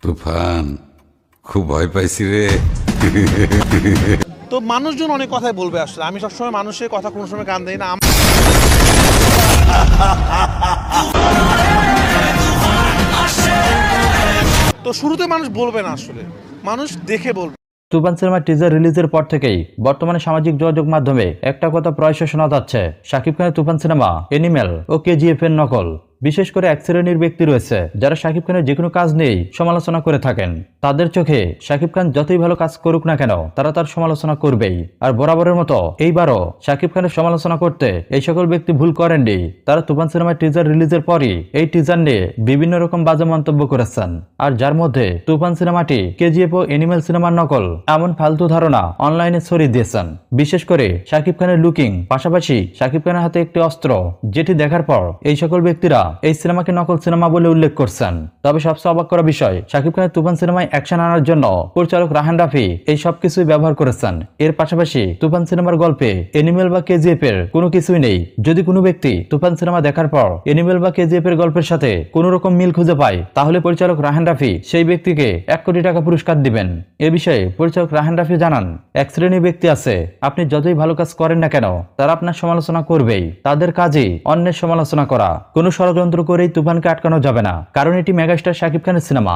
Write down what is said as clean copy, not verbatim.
তুফান, খুব ভয় পাইছি রে। তো মানুষজন অনেক কথাই বলবে, আসলে আমি সবসময় মানুষের কথা কোনো সময় কান দেই না। তো শুরুতে মানুষ বলবে না, আসলে মানুষ দেখে বলবে। তুফান সিনেমার টিজার রিলিজের পর থেকেই বর্তমানে সামাজিক যোগাযোগ মাধ্যমে একটা কথা প্রায়শই শোনা যাচ্ছে, শাকিব খানের তুফান সিনেমা এনিমেল ও কেজিএফ এর নকল। বিশেষ করে এক শ্রেণীর ব্যক্তি রয়েছে যারা শাকিব খানের যে কোনো কাজ নিয়েই সমালোচনা করে থাকেন। তাদের চোখে শাকিব খান যতই ভালো কাজ করুক না কেন, তারা তার সমালোচনা করবেই। আর বরাবরের মতো এইবারও শাকিব খানের সমালোচনা করতে এই সকল ব্যক্তি ভুল করেননি। তারা তুফান সিনেমার টিজার রিলিজের পরই এই টিজার নিয়ে বিভিন্ন রকম বাজে মন্তব্য করেছেন। আর যার মধ্যে তুফান সিনেমাটি কেজিএফ ও এনিমেল সিনেমার নকল এমন ফালতু ধারণা অনলাইনে ছড়িয়ে দিয়েছেন। বিশেষ করে শাকিব খানের লুকিং, পাশাপাশি শাকিব খানের হাতে একটি অস্ত্র, যেটি দেখার পর এই সকল ব্যক্তিরা এই সিনেমাকে নকল সিনেমা বলে উল্লেখ করছেন। তবে সবচেয়ে অবাক করা বিষয়, শাকিব খানের তুফান সিনেমায় অ্যাকশন আনার জন্য পরিচালক রাহান রাফি এই সব কিছুই ব্যবহার করেছেন। এর পাশাপাশি তুফান সিনেমার গল্পে এনিমেল বা কেজিএফ এর কোনো কিছুই নেই। যদি কোনো ব্যক্তি তুফান সিনেমা দেখার পর এনিমেল বা কেজিএফ এর গল্পের সাথে কোনো রকম মিল খুঁজে পায়, তাহলে পরিচালক রাহান রাফি সেই ব্যক্তিকে 1 কোটি টাকা পুরস্কার দিবেন। এ বিষয়ে পরিচালক রাহান রাফি জানান, এক শ্রেণীর ব্যক্তি আছে, আপনি যতই ভালো কাজ করেন না কেন, তারা আপনার সমালোচনা করবেই। তাদের কাজই অন্যের সমালোচনা করা। কোনো ষড়যন্ত্র করেই তুফানকে আটকানো যাবে না, কারণ এটি মেগাস্টার শাকিব খানের সিনেমা।